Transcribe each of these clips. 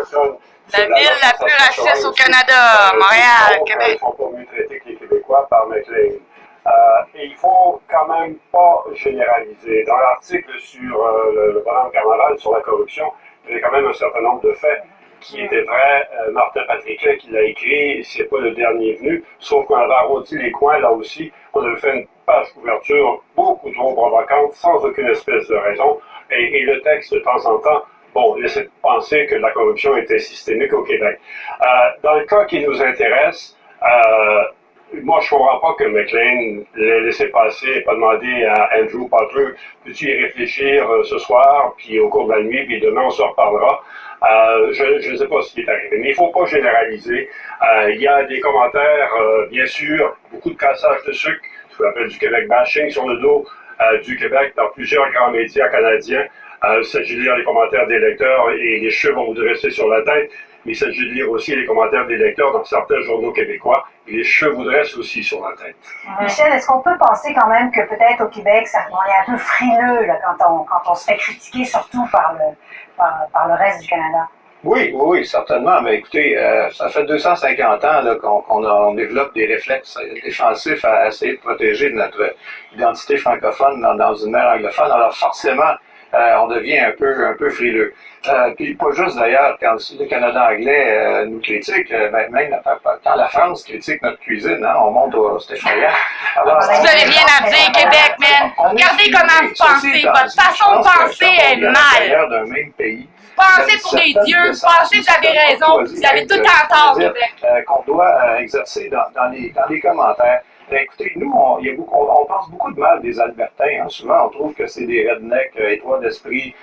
personnes. La ville la plus raciste au Canada, Montréal, Québec. Ils ne sont pas mieux traités que les Québécois par McLean. Et il ne faut quand même pas généraliser. Dans l'article sur le bonhomme Carnaval, sur la corruption, il y avait quand même un certain nombre de faits qui étaient vrais. Martin Patriquet qui l'a écrit, c'est pas le dernier venu, sauf qu'on avait arrondi les coins là aussi. On avait fait une page couverture beaucoup trop provocante, sans aucune espèce de raison. Et le texte, de temps en temps, laissait penser que la corruption était systémique au Québec. Dans le cas qui nous intéresse, moi, je ne comprends pas que McLean l'ait laissé passer et pas demandé à Andrew Potter, peux-tu y réfléchir ce soir, puis au cours de la nuit, puis demain, on se reparlera. Je ne sais pas ce qui est arrivé, mais il ne faut pas généraliser. Il y a des commentaires, bien sûr, beaucoup de cassage de sucre, ce qu'on appelle du Québec bashing sur le dos du Québec dans plusieurs grands médias canadiens. Il s'agit de lire les commentaires des lecteurs et les cheveux vont vous dresser sur la tête. Mais il s'agit de lire aussi les commentaires des lecteurs dans certains journaux québécois et les cheveux vous dressent aussi sur la tête. Michel, est-ce qu'on peut penser quand même que peut-être au Québec, on est un peu frileux là, quand on se fait critiquer, surtout par le reste du Canada? Oui, certainement. Mais écoutez, ça fait 250 ans là, qu'on développe des réflexes défensifs à essayer de protéger notre identité francophone dans une mer anglophone. Alors forcément, on devient un peu frileux. Puis pas juste d'ailleurs quand le Canada anglais nous critique, même quand la France critique notre cuisine, hein, on monte au c'est effrayant. Alors, vous n'avez rien à dire, Québec, man. Regardez comment vous pensez. Votre façon de penser est mal. D'un même pays. Pensez pour les dieux, pensez que vous avez raison, vous avez tout en tort, Québec. Qu'on doit exercer dans les commentaires. Écoutez, nous, on pense beaucoup de mal des Albertains. Hein. Souvent, on trouve que c'est des rednecks étroits d'esprit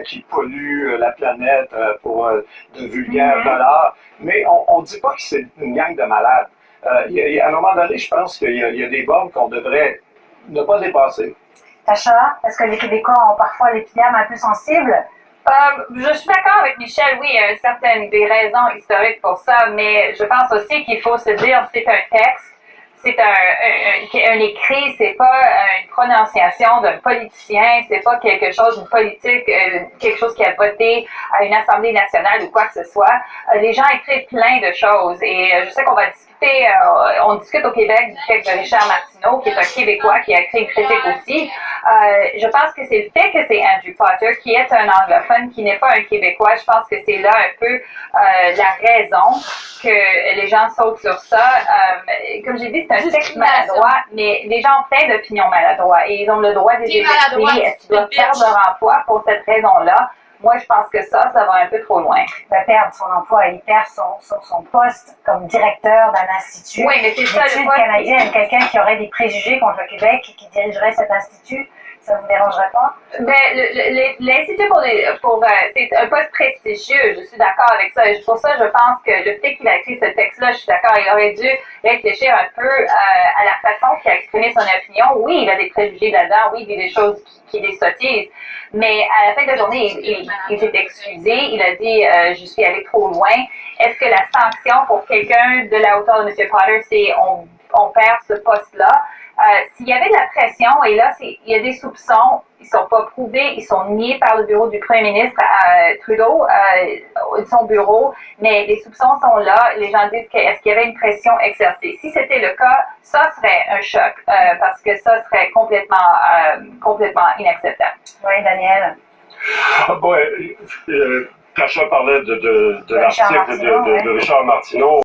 qui polluent la planète pour de vulgaires dollars. Mais on ne dit pas que c'est une gang de malades. À un moment donné, je pense qu'il y a des bornes qu'on devrait ne pas dépasser. Tacha, est-ce que les Québécois ont parfois l'épiderme un peu sensible? Je suis d'accord avec Michel, oui, il y a certaines des raisons historiques pour ça, mais je pense aussi qu'il faut se dire c'est un texte. C'est un écrit, c'est pas une prononciation d'un politicien, c'est pas quelque chose, une politique, quelque chose qui a voté à une assemblée nationale ou quoi que ce soit. Les gens écrivent plein de choses et je sais qu'on va discuter, on discute au Québec du texte de Richard Martineau, qui est un Québécois qui a écrit une critique aussi. Je pense que c'est le fait que c'est Andrew Potter, qui est un anglophone, qui n'est pas un Québécois. Je pense que c'est là un peu la raison que les gens sautent sur ça. Comme j'ai dit, c'est un texte maladroit, mais les gens ont plein d'opinions maladroites et ils ont le droit de les exprimer. Est-ce qu'ils doivent perdre leur emploi pour cette raison-là? Moi, je pense que ça va un peu trop loin. Il va perdre son emploi, il perd son poste comme directeur d'un institut. Oui, mais c'est ça le poste canadien, quelqu'un qui aurait des préjugés contre le Québec et qui dirigerait cet institut. Ça vous dérangerait pas? L'Institut c'est un poste prestigieux, je suis d'accord avec ça. Et pour ça, je pense que le fait qu'il a écrit ce texte-là, je suis d'accord, il aurait dû réfléchir un peu à la façon qu'il a exprimé son opinion. Oui, il a des préjugés là-dedans, oui, il dit des choses qui les sottisent, mais à la fin de la journée, il s'est excusé, il a dit je suis allé trop loin. Est-ce que la sanction pour quelqu'un de la hauteur de M. Potter, c'est on perd ce poste-là? S'il y avait de la pression, et là, il y a des soupçons, ils sont pas prouvés, ils sont niés par le bureau du premier ministre Trudeau, son bureau, mais les soupçons sont là. Les gens disent est-ce qu'il y avait une pression exercée. Si c'était le cas, ça serait un choc, parce que ça serait complètement inacceptable. Oui, Daniel. Tacha parlait de l'article de Richard Martineau.